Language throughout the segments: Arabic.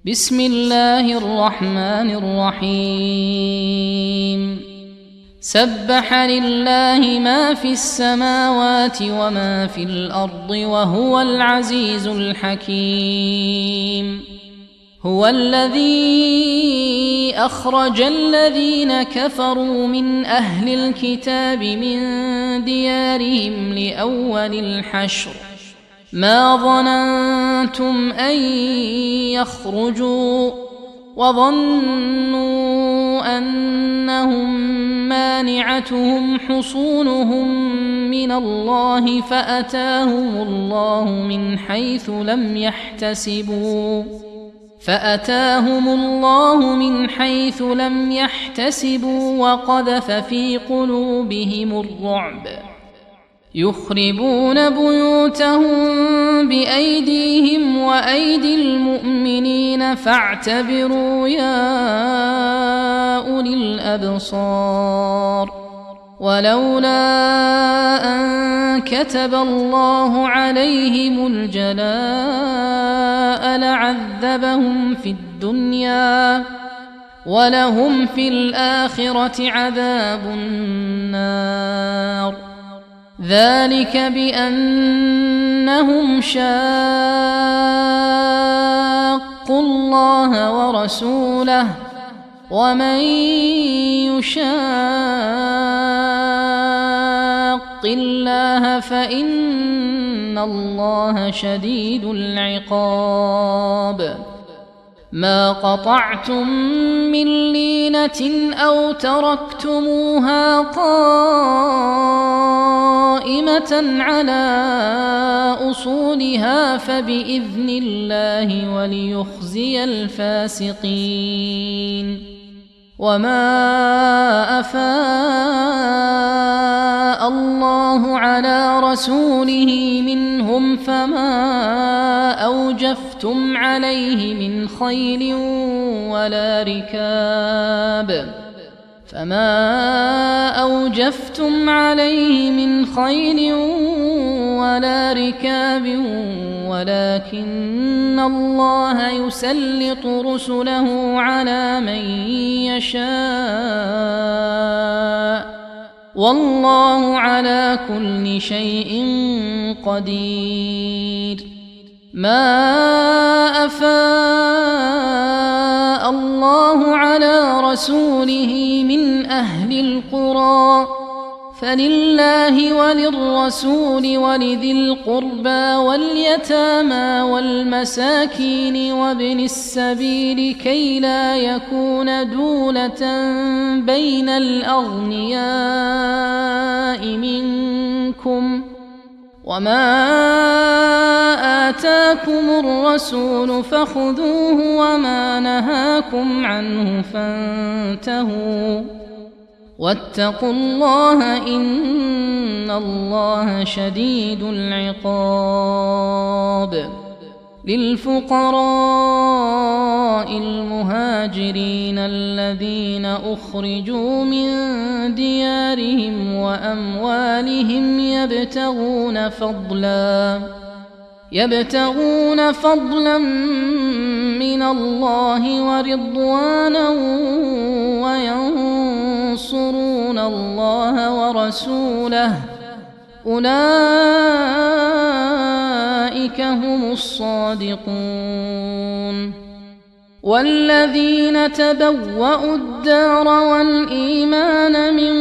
بسم الله الرحمن الرحيم سبح لله ما في السماوات وما في الأرض وهو العزيز الحكيم. هو الذي أخرج الذين كفروا من أهل الكتاب من ديارهم لأول الحشر ما ظننتم أن يخرجوا وظنوا أنهم مانعتهم حصونهم من الله فأتاهم الله من حيث لم يحتسبوا وقذف في قلوبهم الرعب يخربون بيوتهم بأيديهم وأيدي المؤمنين فاعتبروا يا أولي الأبصار. ولولا أن كتب الله عليهم الجلاء لعذبهم في الدنيا ولهم في الآخرة عذاب النار. ذلك بأنهم شاقوا الله ورسوله ومن يشاق الله فإن الله شديد العقاب. ما قطعتم من لينة أو تركتموها قائمة على أصولها فبإذن الله وليخزي الفاسقين. وما أفاء الله على رسوله منهم فما أوجفتم عليه من خيل ولا ركاب ولكن الله يسلط رسله على من يشاء والله على كل شيء قدير. ما أفاء الله على رسوله من أهل القرى فلله وللرسول ولذي القربى واليتامى والمساكين وابن السبيل كي لا يكون دولة بين الأغنياء منكم. وما آتاكم الرسول فخذوه وما نهاكم عنه فانتهوا واتقوا الله إن الله شديد العقاب. للفقراء المهاجرين الذين أخرجوا من ديارهم وأموالهم يبتغون فضلا من الله ورضوانا وينصرون الله ورسوله أولئك هم الصادقون. والذين تبوأوا الدار والإيمان من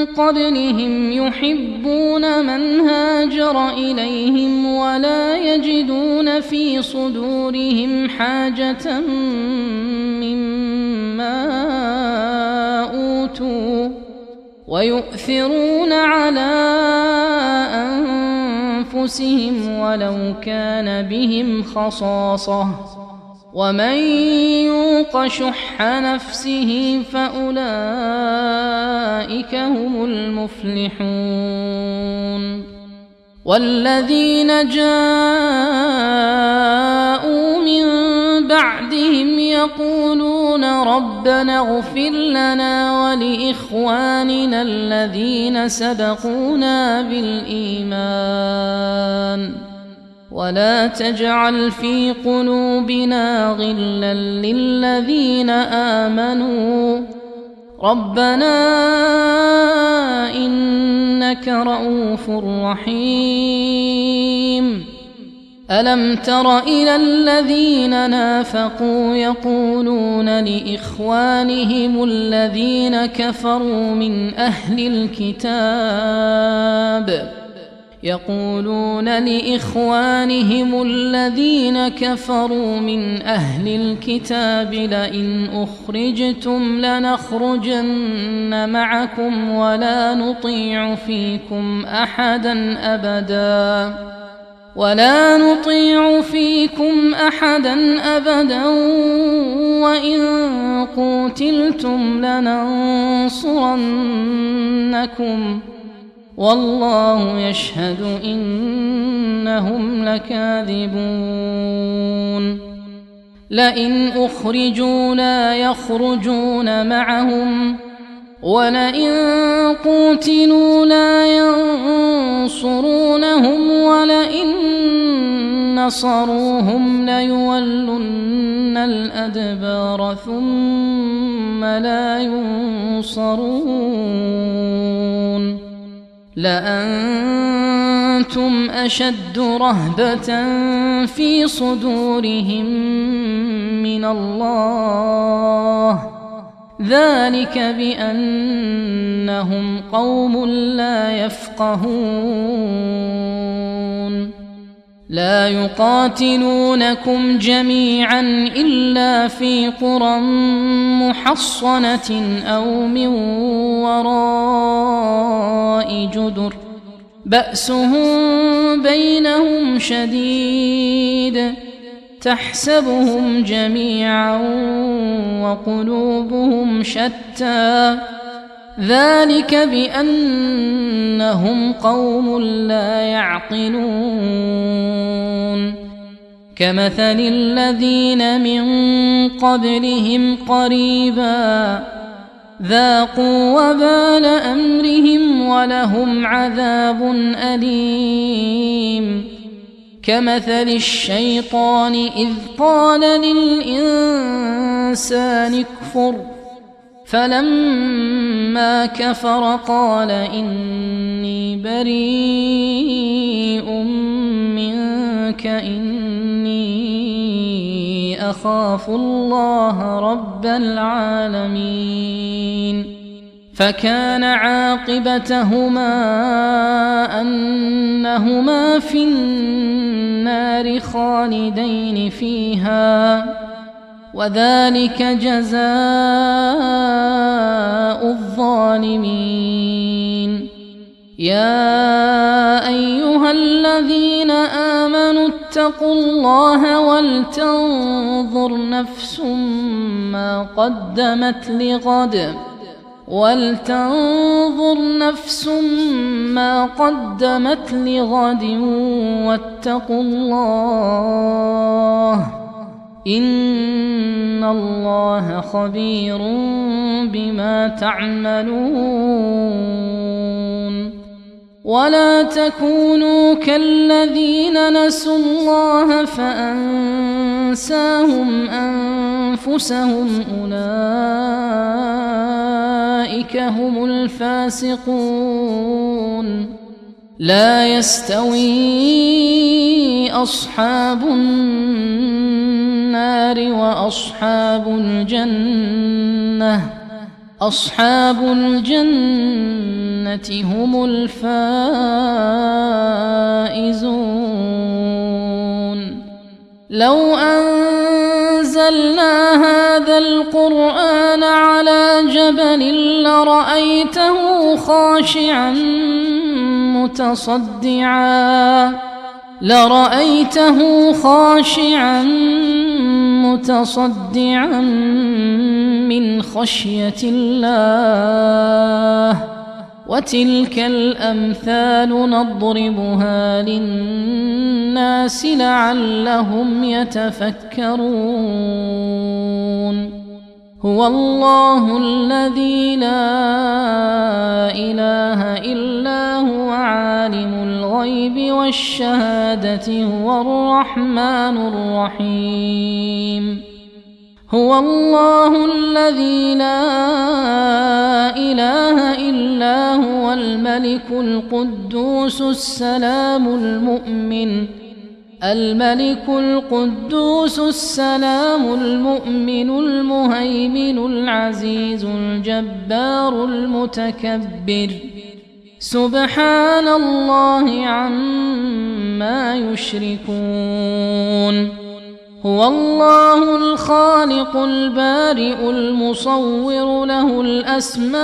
قبلهم يحبون من هاجر إليهم ولا يجدون في صدورهم حاجة مما أوتوا ويؤثرون على أنفسهم ولو كان بهم خصاصة ومن يوق شح نفسه فأولئك هم المفلحون. والذين جاءوا من بعدهم يقولون ربنا اغفر لنا ولإخواننا الذين سبقونا بالإيمان ولا تجعل في قلوبنا غلا للذين آمنوا ربنا إنك رؤوف رحيم. ألم تر إلى الذين نافقوا يقولون لإخوانهم الذين كفروا من أهل الكتاب لئن أخرجتم لنخرجن معكم ولا نطيع فيكم أحدا أبدا وإن قوتلتم لننصرنكم والله يشهد إنهم لكاذبون. لئن أخرجوا لا يخرجون معهم ولئن قوتلوا لا ينصرونهم ولئن نصروهم ليولن الأدبار ثم لا ينصرون. لأنتم أشد رهبة في صدورهم من الله ذلك بأنهم قوم لا يفقهون. لا يقاتلونكم جميعا إلا في قرى محصنة أو من وراء جدر بأسهم بينهم شديد تحسبهم جميعا وقلوبهم شتى ذلك بأنهم قوم لا يعقلون. كمثل الذين من قبلهم قريبا ذاقوا وبال أمرهم ولهم عذاب أليم. كمثل الشيطان إذ قال للإنسان اكفر فلما كفر قال إني بريء منك إني أخاف الله رب العالمين. فكان عاقبتهما أنهما في النار خالدين فيها وذلك جزاء الظالمين. يا أيها الذين آمنوا اتقوا الله ولتنظر نفس ما قدمت لغد واتقوا الله إن الله خبير بما تعملون. ولا تكونوا كالذين نسوا الله فأنساهم أنفسهم أولئك هم الفاسقون. لا يستوي أصحاب النار وأصحاب الجنة هم الفائزون. لو أنزلنا هذا القرآن على جبل لرأيته خاشعا متصدعا من خشية الله. وتلك الأمثال نضربها للناس لعلهم يتفكرون. هو الله الذي لا إله إلا هو عالم الغيب الغيب والشهادة هو الرحمن الرحيم هو الله الذي لا إله إلا هو الملك القدوس السلام المؤمن المهيمن العزيز الجبار المتكبر سبحان الله عما يشركون هو الله الخالق البارئ المصور له الأسماء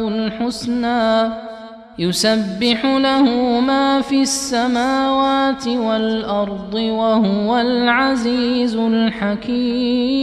الحسنى يسبح له ما في السماوات والأرض وهو العزيز الحكيم